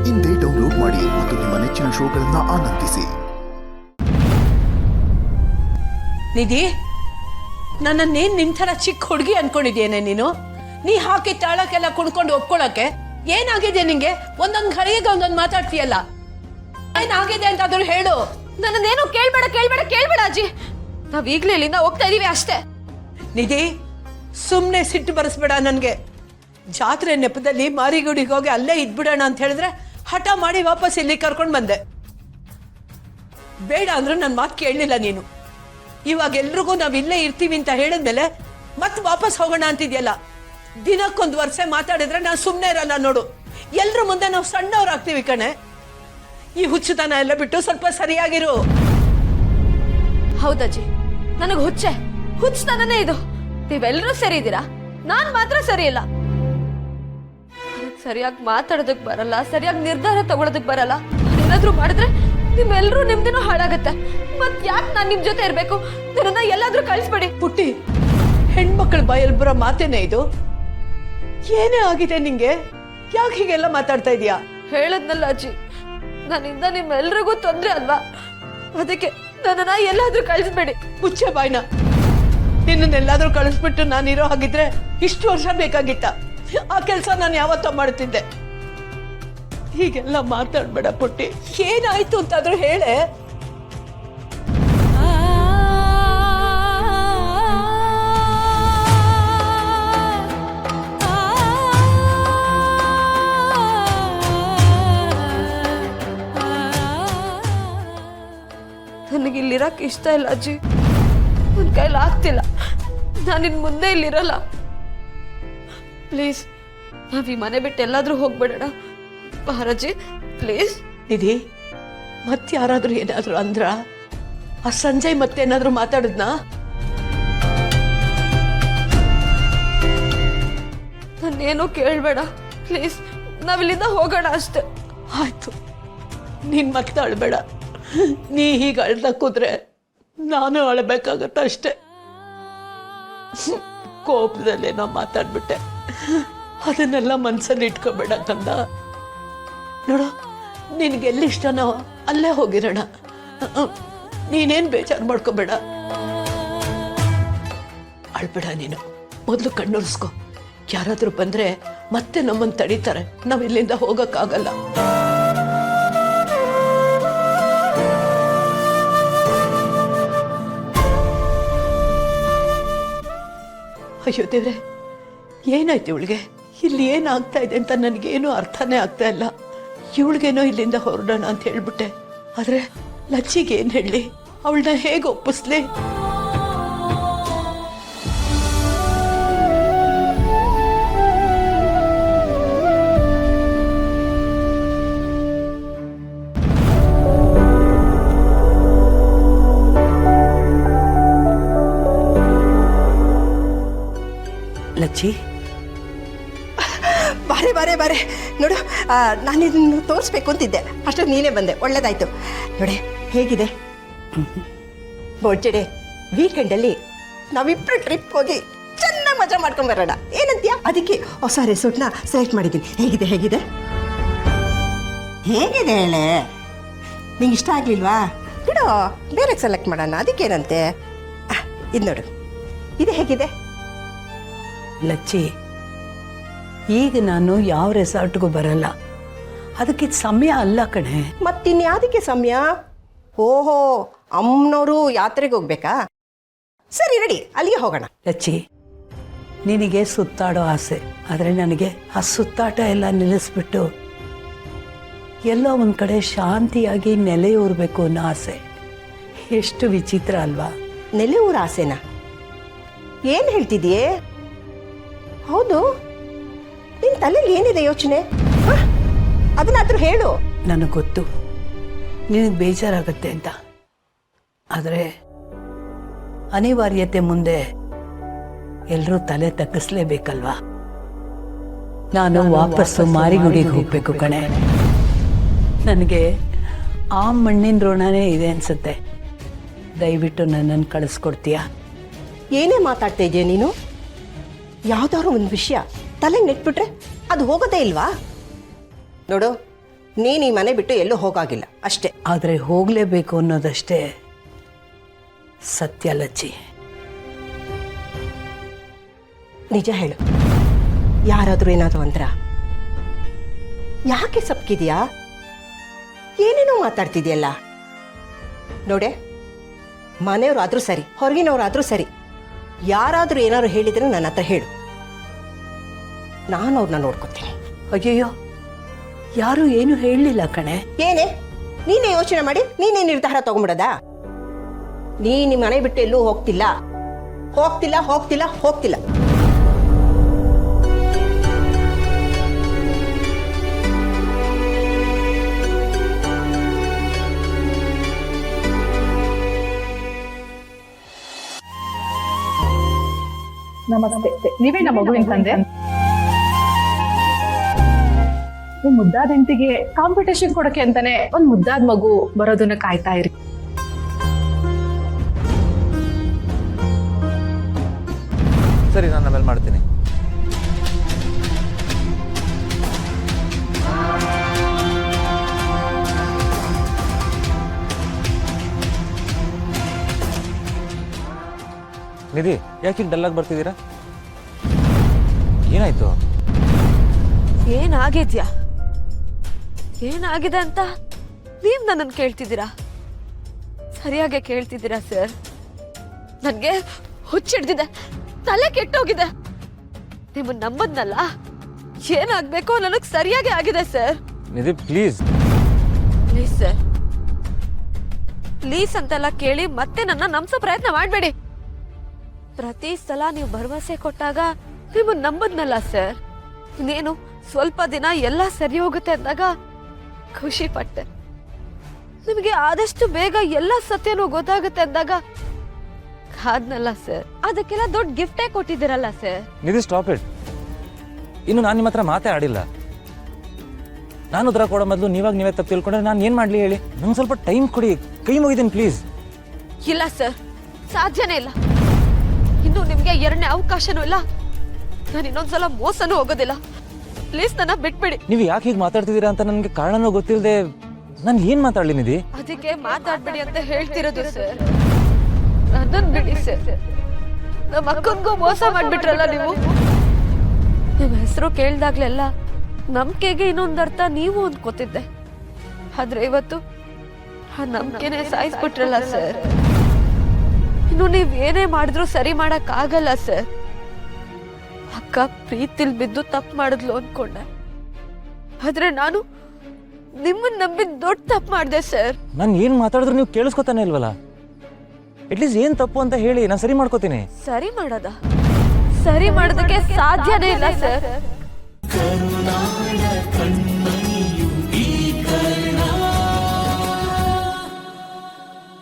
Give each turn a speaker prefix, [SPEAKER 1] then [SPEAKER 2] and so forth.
[SPEAKER 1] ಇಂದೇ ಡೌನ್ಲೋಡ್ ಮಾಡಿ ಮತ್ತು ನಿಮ್ಮ ನೆಚ್ಚಿನ ಶೋಗಳನ್ನು ಆನಂದಿಸಿ.
[SPEAKER 2] ನಿಧಿ, ನನ್ನನ್ನೇನ್ ನಿಂತರ ಚಿಕ್ಕ ಹುಡುಗಿ ಅನ್ಕೊಂಡಿದ್ಯೇನೆ ನೀನು? ನೀ ಹಾಕಿ ತಾಳಕ್ಕೆಲ್ಲ ಕುಣ್ಕೊಂಡು ಒಪ್ಕೊಳಕ್ಕೆ ಏನಾಗಿದೆ ನಿಂಗೆ? ಒಂದೊಂದ್ ಘಳಿಗೆ ಒಂದೊಂದ್ ಮಾತಾಡ್ತೀಯಲ್ಲ, ಏನಾಗಿದೆ ಅಂತ ಆದ್ರೂ ಹೇಳು.
[SPEAKER 3] ನನ್ನನ್ನೇನು ಕೇಳ್ಬೇಡ ಅಜ್ಜಿ. ನಾವ್ ಈಗ್ಲೇ ಇಲ್ಲಿಂದ ಹೋಗ್ತಾ ಇದೀವಿ ಅಷ್ಟೇ.
[SPEAKER 2] ನಿಧಿ, ಸುಮ್ನೆ ಸಿಟ್ಟು ಬರೆಸ್ಬೇಡ ನನ್ಗೆ. ಜಾತ್ರೆ ನೆಪದಲ್ಲಿ ಮಾರಿಗುಡಿಗೆ ಹೋಗಿ ಅಲ್ಲೇ ಇದ್ಬಿಡೋಣ ಅಂತ ಹೇಳಿದ್ರೆ ಹಠ ಮಾಡಿ ವಾಪಸ್ ಇಲ್ಲಿ ಕರ್ಕೊಂಡ್ ಬಂದೆ. ಬೇಡ ಅಂದ್ರೆ ನನ್ನ ಮಾತು ಕೇಳಲಿಲ್ಲ ನೀನು. ಇವಾಗ ಎಲ್ರಿಗೂ ನಾವ್ ಇಲ್ಲೇ ಇರ್ತೀವಿ ಅಂತ ಹೇಳಿದ್ಮೇಲೆ ಮತ್ತೆ ವಾಪಸ್ ಹೋಗೋಣ ಅಂತಿದ್ಯಲ್ಲ. ದಿನಕ್ಕೊಂದು ವರ್ಷ ಮಾತಾಡಿದ್ರೆ ನಾನು ಸುಮ್ಮನೆ ಇರಲ್ಲ ನೋಡು. ಎಲ್ರ ಮುಂದೆ ನಾವು ಸಣ್ಣವ್ರಾಗ್ತೀವಿ ಕಣೆ. ಈ ಹುಚ್ಚುತನ ಎಲ್ಲ ಬಿಟ್ಟು ಸ್ವಲ್ಪ ಸರಿಯಾಗಿರು.
[SPEAKER 3] ಹೌದಜ್ಜಿ, ನನಗ್ ಹುಚ್ಚತನನೇ ಇದು. ನೀವೆಲ್ಲರೂ ಸರಿ ಇದ್ದೀರಾ, ನಾನ್ ಮಾತ್ರ ಸರಿ ಇಲ್ಲ. ಸರಿಯಾಗಿ ಮಾತಾಡೋದಕ್ ಬರಲ್ಲ, ಸರಿಯಾಗಿ ನಿರ್ಧಾರ ತಗೊಳೋದಕ್ ಬರಲ್ಲ. ಏನಾದ್ರೂ ಮಾಡಿದ್ರೆ ನಿಮ್ಮೆಲ್ಲರೂ ನಿಮ್ದಿನೂ ಹಾಳಾಗತ್ತೆ. ಮತ್ ಯಾಕೆ ನಾನ್ ನಿಮ್ ಜೊತೆ ಇರ್ಬೇಕು? ನನ್ನನ್ನ ಎಲ್ಲಾದ್ರೂ ಕಳಿಸ್ಬೇಡಿ.
[SPEAKER 2] ಪುಟ್ಟಿ, ಹೆಣ್ಮಕ್ಳ ಬಾಯಲ್ಲಿ ಬರೋ ಮಾತೇನೆ ಇದು? ಏನೇ ಆಗಿದೆ ನಿಂಗೆ? ಯಾಕೆ ಹೀಗೆಲ್ಲ ಮಾತಾಡ್ತಾ ಇದೀಯಾ?
[SPEAKER 3] ಹೇಳದ್ನಲ್ಲ ಅಜ್ಜಿ, ನನ್ನಿಂದ ನಿಮ್ಮೆಲ್ರಿಗೂ ತೊಂದ್ರೆ ಅಲ್ವಾ? ಅದಕ್ಕೆ ನನ್ನನ್ನ ಎಲ್ಲಾದ್ರೂ ಕಳಿಸ್ಬೇಡಿ.
[SPEAKER 2] ಮುಚ್ಚೆ ಬಾಯ್ನ. ನಿನ್ನೆಲ್ಲಾದ್ರೂ ಕಳಿಸ್ಬಿಟ್ಟು ನಾನಿರೋ ಹಾಗಿದ್ರೆ ಇಷ್ಟು ವರ್ಷ ಬೇಕಾಗಿತ್ತ? ಆ ಕೆಲಸ ನಾನು ಯಾವತ್ತೋ ಮಾಡ್ತಿದ್ದೆ. ಹೀಗೆಲ್ಲ ಮಾತಾಡ್ಬೇಡ ಪುಟ್ಟಿ. ಏನಾಯ್ತು ಅಂತಾದ್ರೂ ಹೇಳೆ.
[SPEAKER 3] ನನಗಿಲ್ಲಿರಕ್ಕೆ ಇಷ್ಟ ಇಲ್ಲ ಅಜ್ಜಿ. ನನ್ನ ಕೈಲಿ ಆಗ್ತಿಲ್ಲ. ನಾನಿನ್ ಮುಂದೆ ಇಲ್ಲಿರಲ್ಲ. ಪ್ಲೀಸ್, ನಾವ್ ಈ ಮನೆ ಬಿಟ್ಟು ಎಲ್ಲಾದ್ರೂ ಹೋಗ್ಬೇಡ ಮಹಾರಾಜಿ, ಪ್ಲೀಸ್.
[SPEAKER 2] ನಿಧಿ, ಮತ್ತೆ ಯಾರಾದ್ರೂ ಏನಾದ್ರು ಅಂದ್ರ? ಆ ಸಂಜಯ್ ಮತ್ತೇನಾದ್ರೂ ಮಾತಾಡಿದ್ನಾ?
[SPEAKER 3] ನಾನೇನು ಕೇಳ್ಬೇಡ ಪ್ಲೀಸ್. ನಾವಿಲ್ಲಿಂದ ಹೋಗೋಣ ಅಷ್ಟೇ.
[SPEAKER 2] ಆಯ್ತು, ನೀನ್ ಮತ್ತೆ ಅಳ್ಬೇಡ. ನೀ ಹೀಗೆ ಅಳ್ದ ಕೂತ್ರೆ ನಾನು ಅಳ್ಬೇಕಾಗತ್ತ ಅಷ್ಟೆ. ಕೋಪದಲ್ಲೇನೋ ಮಾತಾಡ್ಬಿಟ್ಟೆ, ಅದನ್ನೆಲ್ಲ ಮನ್ಸಲ್ಲಿ ಇಟ್ಕೋಬೇಡ ಕಂದ. ನೋಡು, ನಿನ್ಗೆಲ್ಲಿ ಇಷ್ಟನೋ ಅಲ್ಲೇ ಹೋಗಿರೋಣ. ನೀನೇನ್ ಬೇಜಾರು ಮಾಡ್ಕೋಬೇಡ. ಅಳ್ಬೇಡ ನೀನು. ಮೊದಲು ಕಣ್ಣುರ್ಸ್ಕೊ. ಯಾರಾದ್ರೂ ಬಂದ್ರೆ ಮತ್ತೆ ನಮ್ಮನ್ನು ತಡೀತಾರೆ. ನಾವ್ ಇಲ್ಲಿಂದ ಹೋಗಕ್ಕಾಗಲ್ಲ. ಅಯ್ಯೋ ದೇವ್ರೆ, ಏನಾಯ್ತು ಇವಳಿಗೆ? ಇಲ್ಲಿ ಏನಾಗ್ತಾ ಇದೆ ಅಂತ ನನಗೇನು ಅರ್ಥನೇ ಆಗ್ತಾ ಇಲ್ಲ. ಇವಳಿಗೇನೋ ಇಲ್ಲಿಂದ ಹೊರಡೋಣ ಅಂತ ಹೇಳ್ಬಿಟ್ಟೆ, ಆದ್ರೆ ಲಚ್ಚಿಗೆ ಏನ್ ಹೇಳಿ? ಅವಳನ್ನ ಹೇಗೆ ಒಪ್ಪಿಸ್ಲಿ? ಲಚ್ಚಿ,
[SPEAKER 4] ಬಾರೆ ನೋಡು, ನಾನು ಇದನ್ನು ತೋರಿಸ್ಬೇಕು ಅಂತಿದ್ದೆ. ಅಷ್ಟೊಂದು ನೀನೇ ಬಂದೆ, ಒಳ್ಳೇದಾಯ್ತು. ನೋಡಿ ಹೇಗಿದೆ ಬೋಡ್ಜಡೆ. ವೀಕೆಂಡಲ್ಲಿ ನಾವಿಬ್ಬರು ಟ್ರಿಪ್ ಹೋಗಿ ಚೆನ್ನಾಗಿ ಮಜಾ ಮಾಡ್ಕೊಂಡು ಬರೋಣ, ಏನಂತೀಯ? ಅದಕ್ಕೆ ಹೊಸ ರೆಸಾರ್ಟ್ನ ಸೆಲೆಕ್ಟ್ ಮಾಡಿದ್ದೀನಿ. ಹೇಗಿದೆ ಹೇಗಿದೆ ಹೇಳೆ? ನಿಂಗೆ ಇಷ್ಟ ಆಗಲಿಲ್ವಾ? ಬಿಡು, ಬೇರೆ ಸೆಲೆಕ್ಟ್ ಮಾಡೋಣ. ಅದಕ್ಕೇನಂತೆ? ಇದು ನೋಡು, ಇದು ಹೇಗಿದೆ?
[SPEAKER 2] ಲಚ್ಚಿ, ಈಗ ನಾನು ಯಾವ ರೆಸಾರ್ಟ್ಗೂ ಬರಲ್ಲ. ಅದಕ್ಕೆ ಸಮಯ ಅಲ್ಲ ಕಣೆ.
[SPEAKER 4] ಮತ್ತಿನ್ಯಾವುದಕ್ಕೆ ಸಮಯ? ಓಹೋ, ಅಮ್ಮನವರು ಯಾತ್ರೆಗೆ ಹೋಗ್ಬೇಕಾ? ಸರಿ, ರೆಡಿ, ಅಲ್ಲಿಗೆ ಹೋಗೋಣ.
[SPEAKER 2] ಲಚ್ಚಿ, ನಿನಗೆ ಸುತ್ತಾಡೋ ಆಸೆ, ಆದರೆ ನನಗೆ ಆ ಸುತ್ತಾಟ ಎಲ್ಲ ನಿಲ್ಲಿಸ್ಬಿಟ್ಟು ಎಲ್ಲೋ ಒಂದು ಕಡೆ ಶಾಂತಿಯಾಗಿ ನೆಲೆಯೂರಬೇಕು ಅನ್ನೋ ಆಸೆ. ಎಷ್ಟು ವಿಚಿತ್ರ ಅಲ್ವಾ?
[SPEAKER 4] ನೆಲೆಯೂರ ಆಸೆನಾ? ಏನು ಹೇಳ್ತಿದೀಯೇ? ಹೌದು, ನಿನ್ನ ತಲೆಯಲ್ಲಿ ಏನಿದೆ ಯೋಚನೆ? ಅದನ್ನಾದ್ರೂ ಹೇಳು.
[SPEAKER 2] ನನಗೆ ಗೊತ್ತು ನಿನಗೆ ಬೇಜಾರಾಗತ್ತೆ ಅಂತ, ಆದರೆ ಅನಿವಾರ್ಯತೆ ಮುಂದೆ ಎಲ್ಲರೂ ತಲೆ ತಗ್ಗಿಸ್ಲೇಬೇಕಲ್ವಾ? ನಾನು ವಾಪಸ್ಸು ಮಾರಿಗುಡಿಗೆ ಹೋಗ್ಬೇಕು ಕಣೆ. ನನಗೆ ಆ ಮಣ್ಣಿನ ಋಣನೇ ಇದೆ ಅನ್ಸುತ್ತೆ. ದಯವಿಟ್ಟು ನನ್ನನ್ನು ಕಳಿಸ್ಕೊಡ್ತೀಯಾ?
[SPEAKER 4] ಏನೇ ಮಾತಾಡ್ತಾ ಇದೆಯಾ ನೀನು? ಯಾವ್ದಾದ್ರು ಒಂದು ವಿಷಯ ತಲೆಗೆ ನೆಟ್ಬಿಟ್ರೆ ಅದು ಹೋಗೋದೇ ಇಲ್ವಾ? ನೋಡು, ನೀನು ಈ ಮನೆ ಬಿಟ್ಟು ಎಲ್ಲೂ ಹೋಗಾಗಿಲ್ಲ ಅಷ್ಟೇ.
[SPEAKER 2] ಆದರೆ ಹೋಗಲೇಬೇಕು ಅನ್ನೋದಷ್ಟೇ ಸತ್ಯ ಲಚ್ಚಿ.
[SPEAKER 4] ನಿಜ ಹೇಳು, ಯಾರಾದರೂ ಏನಾದರೂ ಅಂದ್ರ? ಯಾಕೆ ಸಪ್ಕಿದ್ಯಾ? ಏನೇನೋ ಮಾತಾಡ್ತಿದ್ಯಲ್ಲ. ನೋಡೆ, ಮನೆಯವ್ರಾದ್ರೂ ಸರಿ, ಹೊರಗಿನವರಾದ್ರೂ ಸರಿ, ಯಾರಾದರೂ ಏನಾದ್ರು ಹೇಳಿದ್ರೆ ನನ್ನ ಹತ್ರ ಹೇಳು, ನಾನು ಅವ್ರನ್ನ ನೋಡ್ಕೊತೀನಿ.
[SPEAKER 2] ಅಯ್ಯಯ್ಯೋ, ಯಾರೂ ಏನು ಹೇಳಲಿಲ್ಲ ಕಣೆ.
[SPEAKER 4] ಏನೇ ನೀನೇ ಯೋಚನೆ ಮಾಡಿ ನೀನೇ ನಿರ್ಧಾರ ತಗೊಂಡ್ಬಿಡದ? ನೀನು ಮನೆ ಬಿಟ್ಟು ಎಲ್ಲೂ ಹೋಗ್ತಿಲ್ಲ, ಹೋಗ್ತಿಲ್ಲ, ಹೋಗ್ತಿಲ್ಲ, ಹೋಗ್ತಿಲ್ಲ.
[SPEAKER 5] ನಮಸ್ತೆ. ನೀವೇ ನಮ್ಮ ಮಗುವಿನ ತಂದೆ? ಈ ಮುದ್ದಾದ ಹೆಂಡತಿಗೆ ಕಾಂಪಿಟೇಷನ್ ಕೊಡಕ್ಕೆ ಅಂತಾನೆ ಒಂದ್ ಮುದ್ದಾದ ಮಗು ಬರೋದನ್ನ ಕಾಯ್ತಾ ಇರಿ.
[SPEAKER 6] ಸರಿ, ನಾನು ಆಮೇಲೆ ಮಾಡ್ತೀನಿ. ನಿಧಿ, ಯಾಕೆ ಡಲ್ಲಾಗಿ ಬರ್ತಿದ್ದೀರಾ? ಏನಾಯ್ತು?
[SPEAKER 3] ಏನಾಗಿದ್ಯಾ? ಏನಾಗಿದೆ ಅಂತ ನೀವ್ ನನ್ನನ್ನು ಕೇಳ್ತಿದ್ದೀರಾ? ಸರಿಯಾಗಿ ಕೇಳ್ತಿದ್ದೀರಾ ಸರ್. ನನ್ಗೆ ಹುಚ್ಚಿಡ್ದಿದೆ, ತಲೆ ಕೆಟ್ಟೋಗಿದೆ. ನಿಮ್ಮನ್ನ ನಂಬದ್ನಲ್ಲ, ಏನಾಗ್ಬೇಕೋ ನನಗ್ ಸರಿಯಾಗಿ ಆಗಿದೆ sir.
[SPEAKER 6] Nidhi please.
[SPEAKER 3] Please sir, please ಅಂತೆಲ್ಲ ಕೇಳಿ ಮತ್ತೆ ನನ್ನ ನಂಬಿಸೋ ಪ್ರಯತ್ನ ಮಾಡಬೇಡಿ. ಪ್ರತಿ ಸಲ ನೀವು ಭರವಸೆ ಕೊಟ್ಟಾಗ ನಿಮ್ಮನ್ನ ನಂಬದ್ನಲ್ಲ ಸರ್. ಇನ್ನೇನು ಸ್ವಲ್ಪ ದಿನ ಎಲ್ಲ ಸರಿ ಹೋಗುತ್ತೆ ಅಂದಾಗ ಖುಷಿ ಪಟ್ಟೆ. ನಿಮಗೆ ಆದಷ್ಟು ಬೇಗ ಎಲ್ಲ ಸತ್ಯನೂ ಗೊತ್ತಾಗುತ್ತೆ ಅಂದಾಗ ಕಾದ್ನಲ್ಲ ಸರ್. ಅದಕ್ಕೆಲ್ಲ ದೊಡ್ಡ ಗಿಫ್ಟೇ ಕೊಟ್ಟಿದ್ದೀರಲ್ಲ ಸರ್.
[SPEAKER 6] Nidhi stop it. ಇನ್ನು ನಾನು ನಿಮ್ಮ ಹತ್ರ ಮಾತೇ ಆಡಿಲ್ಲ. ನಾನು ಉತ್ತರ ಕೊಡೋ ಮೊದಲು ನೀವೇ ತಪ್ಪು ತಿಳ್ಕೊಂಡ್ರೆ ನಾನು ಏನು ಮಾಡಲಿ ಹೇಳಿ? ನಂಗೆ ಸ್ವಲ್ಪ ಟೈಮ್ ಕೊಡಿ, ಕೈ ಮುಗಿದ್ದೀನಿ ಪ್ಲೀಸ್.
[SPEAKER 3] ಇಲ್ಲ ಸರ್, ಸಾಧ್ಯನೇ ಇಲ್ಲ. ಇನ್ನು ನಿಮ್ಗೆ ಎರಡನೇ ಅವಕಾಶನೂ ಇಲ್ಲ. ನಾನು ಇನ್ನೊಂದ್ಸಲ ಮೋಸನೂ ಹೋಗೋದಿಲ್ಲ. ಪ್ಲೀಸ್ ನನ್ನ ಬಿಟ್ಬಿಡಿ.
[SPEAKER 6] ನೀವು ಯಾಕೆ ಹೀಗೆ ಮಾತಾಡ್ತಿದ್ದೀರಾ ಅಂತ ನನಗೆ ಕಾರಣನೂ ಗೊತ್ತಿಲ್ಲದೆ ನಾನು ಏನು ಮಾತಾಡಲಿ ನಿಧಿ?
[SPEAKER 3] ಅದಕ್ಕೆ ಮಾತಾಡ್ಬೇಡಿ ಅಂತ ಹೇಳ್ತಿರೋದು ಸರ್. ನನ್ನನ್ನು ಬಿಡಿ ಸರ್. ನಮ್ಮ ಅಕ್ಕನಿಗೂ ಮೋಸ ಮಾಡ್ಬಿಟ್ರಲ್ಲ ನೀವು. ನಿಮ್ಮ ಹೆಸರು ಕೇಳ್ದಾಗ್ಲೆಲ್ಲ ನಂಬಿಕೆಗೆ ಇನ್ನೊಂದು ಅರ್ಥ ನೀವು ಅಂದ್ಕೋತಿದ್ದೆ. ಆದ್ರೆ ಇವತ್ತು ಆ ನಂಬಿಕೆನೆ ಸಾಯಿಸ್ಬಿಟ್ರಲ್ಲ ಸರ್. ಇನ್ನು ನೀವ್ ಏನೇ ಮಾಡಿದ್ರು ಸರಿ ಮಾಡಕ್ ಆಗಲ್ಲ ಸರ್. ಅಕ್ಕ ಪ್ರೀತಿಲ್ ಬಿದ್ದು ತಪ್ಪು ಮಾಡಿದ್ಲು ಅನ್ಕೊಂಡೆ, ಆದ್ರೆ ನಾನು ನಿಮ್ಮನ್ನ ನಂಬಿದ್ ದೊಡ್ಡ ತಪ್ಪು ಮಾಡಿದೆ ಸರ್.
[SPEAKER 6] ನಾನು ಏನು ಮಾತಾಡಿದ್ರು ನೀವು ಕೇಳಿಸ್ಕೊತಾನೆ ಇಲ್ವಲ್ಲ? ಅಟ್ಲೀಸ್ಟ್ ಏನು ತಪ್ಪು ಅಂತ ಹೇಳಿ, ನಾನು ಸರಿ ಮಾಡ್ಕೋತೀನಿ.
[SPEAKER 3] ಸರಿ ಮಾಡೋದ? ಸರಿ ಮಾಡೋದಕ್ಕೆ ಸಾಧ್ಯನೇ ಇಲ್ಲ ಸರ್.